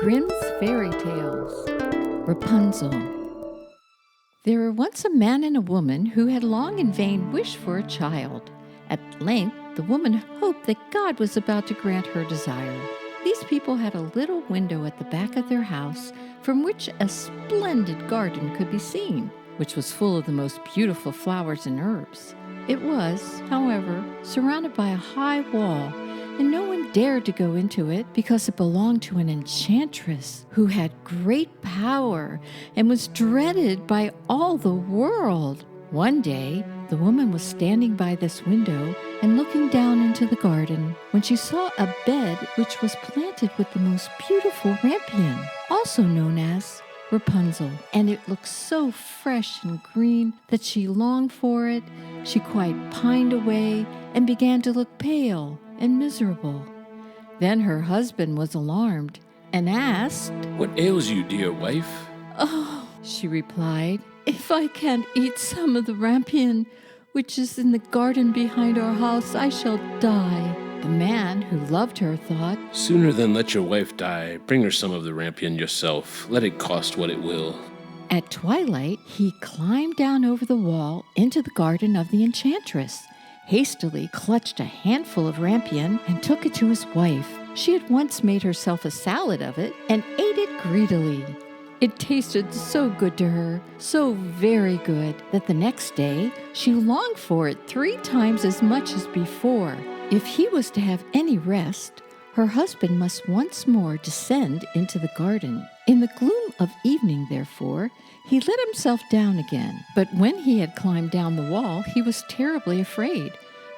Grimm's Fairy Tales. Rapunzel. There were once a man and a woman who had long in vain wished for a child. At length, the woman hoped that God was about to grant her desire. These people had a little window at the back of their house from which a splendid garden could be seen, which was full of the most beautiful flowers and herbs. It was, however, surrounded by a high wall, and no one dared to go into it because it belonged to an enchantress who had great power and was dreaded by all the world. One day, the woman was standing by this window and looking down into the garden when she saw a bed which was planted with the most beautiful rampion, also known as Rapunzel, and it looked so fresh and green that she longed for it. She quite pined away and began to look pale and miserable. Then her husband was alarmed and asked, "What ails you, dear wife?" "Oh," she replied, "if I can't eat some of the rampion which is in the garden behind our house, I shall die." The man, who loved her, thought, "Sooner than let your wife die, bring her some of the rampion yourself. Let it cost what it will." At twilight, he climbed down over the wall into the garden of the enchantress, hastily clutched a handful of rampion and took it to his wife. She at once made herself a salad of it and ate it greedily. It tasted so good to her, so very good, that the next day she longed for it 3 times as much as before. If he was to have any rest, her husband must once more descend into the garden. In the gloom of evening, therefore, he let himself down again. But when he had climbed down the wall, he was terribly afraid,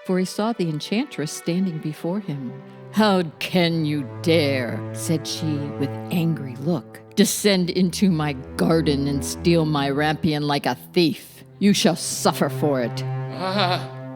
for he saw the enchantress standing before him. "How can you dare," said she with angry look, "descend into my garden and steal my rampion like a thief? You shall suffer for it,"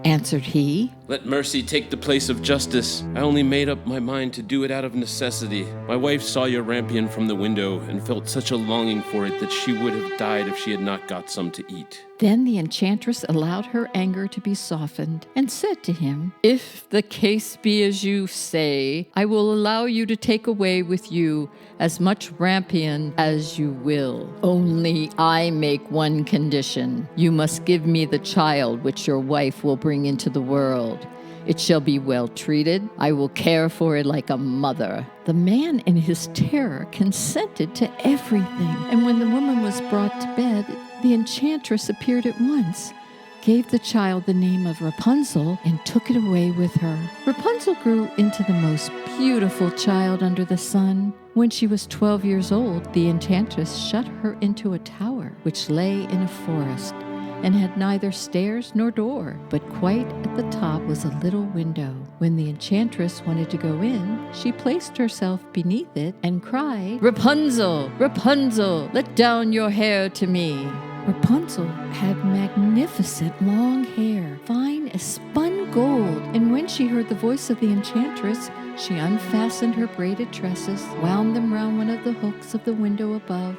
answered he. "Let mercy take the place of justice. I only made up my mind to do it out of necessity. My wife saw your rampion from the window and felt such a longing for it that she would have died if she had not got some to eat." Then the enchantress allowed her anger to be softened and said to him, "If the case be as you say, I will allow you to take away with you as much rampion as you will. Only I make one condition. You must give me the child which your wife will bring into the world. It shall be well treated. I will care for it like a mother." The man, in his terror, consented to everything, and when the woman was brought to bed, the enchantress appeared at once, gave the child the name of Rapunzel, and took it away with her. Rapunzel grew into the most beautiful child under the sun. When she was 12 years old, the enchantress shut her into a tower which lay in a forest, and had neither stairs nor door, but quite at the top was a little window. When the enchantress wanted to go in, she placed herself beneath it and cried, "Rapunzel, Rapunzel, let down your hair to me." Rapunzel had magnificent long hair, fine as spun gold, and when she heard the voice of the enchantress, she unfastened her braided tresses, wound them round one of the hooks of the window above,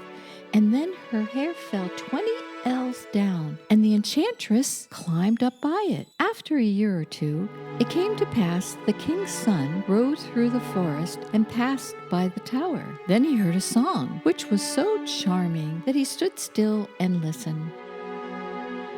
and then her hair fell 20 ells down, and the enchantress climbed up by it. After a year or two, it came to pass the king's son rode through the forest and passed by the tower. Then he heard a song, which was so charming that he stood still and listened.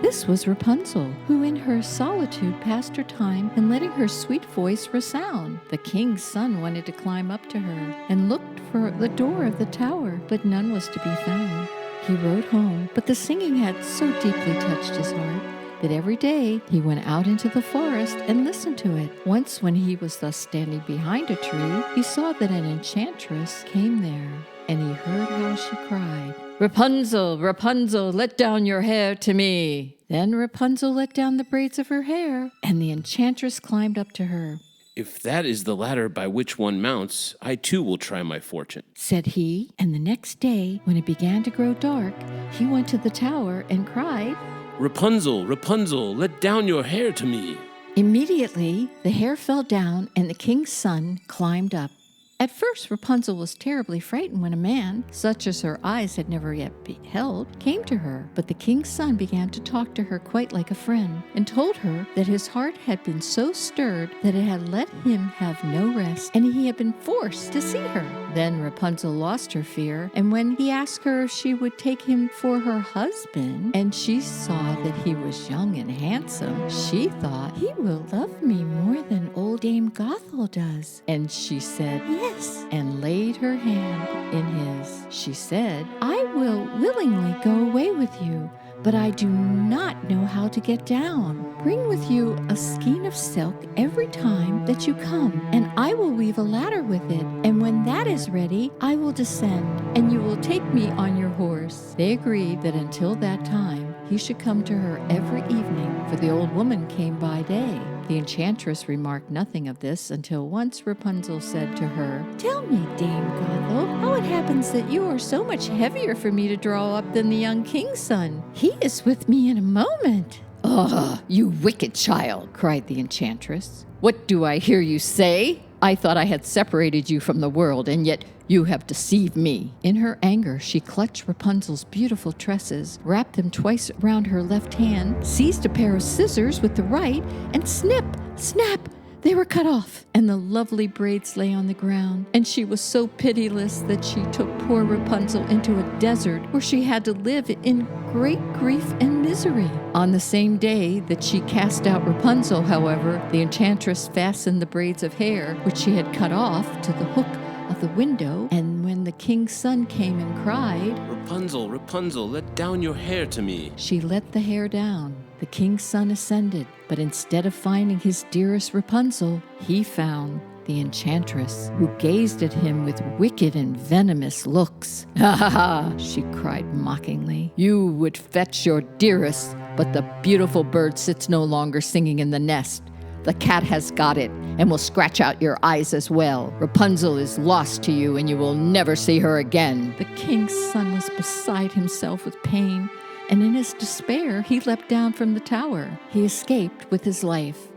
This was Rapunzel, who in her solitude passed her time in letting her sweet voice resound. The king's son wanted to climb up to her and looked for the door of the tower, but none was to be found. He rode home, but the singing had so deeply touched his heart that every day he went out into the forest and listened to it. Once when he was thus standing behind a tree, he saw that an enchantress came there, and he heard how she cried, "Rapunzel, Rapunzel, let down your hair to me." Then Rapunzel let down the braids of her hair, and the enchantress climbed up to her. "If that is the ladder by which one mounts, I too will try my fortune," said he, and the next day, when it began to grow dark, he went to the tower and cried, "Rapunzel, Rapunzel, let down your hair to me." Immediately, the hair fell down, and the king's son climbed up. At first, Rapunzel was terribly frightened when a man, such as her eyes had never yet beheld, came to her. But the king's son began to talk to her quite like a friend, and told her that his heart had been so stirred that it had let him have no rest, and he had been forced to see her. Then Rapunzel lost her fear, and when he asked her if she would take him for her husband, and she saw that he was young and handsome, she thought, "He will love me more than old Dame Gothel does." And she said, "Yes," and laid her hand in his. She said, "I will willingly go away with you, but I do not know how to get down. Bring with you a skein of silk every time that you come, and I will weave a ladder with it. And when that is ready, I will descend, and you will take me on your horse." They agreed that until that time, he should come to her every evening, for the old woman came by day. The enchantress remarked nothing of this until once Rapunzel said to her, "Tell me, Dame Gothel, how it happens that you are so much heavier for me to draw up than the young king's son? He is with me in a moment." "Ugh, you wicked child," cried the enchantress. "What do I hear you say? I thought I had separated you from the world, and yet you have deceived me." In her anger, she clutched Rapunzel's beautiful tresses, wrapped them twice around her left hand, seized a pair of scissors with the right, and snip, snap, they were cut off, and the lovely braids lay on the ground. And she was so pitiless that she took poor Rapunzel into a desert where she had to live in great grief and misery. On the same day that she cast out Rapunzel, however, the enchantress fastened the braids of hair which she had cut off to the hook of the window, and when the king's son came and cried, "Rapunzel, Rapunzel, let down your hair to me," she let the hair down. The king's son ascended, but instead of finding his dearest Rapunzel, he found the enchantress, who gazed at him with wicked and venomous looks. "Ha ha ha," she cried mockingly. "You would fetch your dearest, but the beautiful bird sits no longer singing in the nest. The cat has got it and will scratch out your eyes as well. Rapunzel is lost to you, and you will never see her again." The king's son was beside himself with pain, and in his despair he leapt down from the tower. He escaped with his life,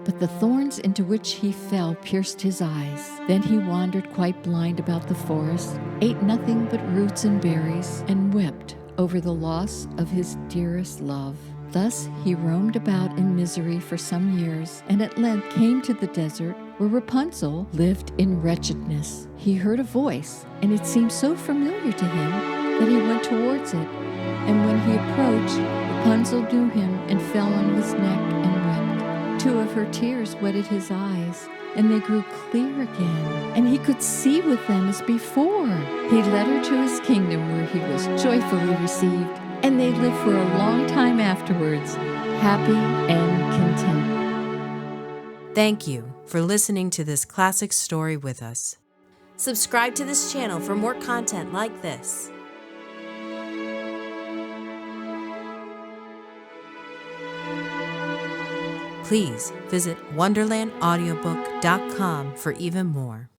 but the thorns into which he fell pierced his eyes. Then he wandered quite blind about the forest, ate nothing but roots and berries, and wept over the loss of his dearest love. Thus he roamed about in misery for some years, and at length came to the desert where Rapunzel lived in wretchedness. He heard a voice, and it seemed so familiar to him that he went towards it. And when he approached, Rapunzel knew him and fell on his neck and wept. 2 of her tears wetted his eyes, and they grew clear again, and he could see with them as before. He led her to his kingdom, where he was joyfully received, and they lived for a long time afterwards, happy and content. Thank you for listening to this classic story with us. Subscribe to this channel for more content like this. Please visit wonderlandaudiobook.com for even more.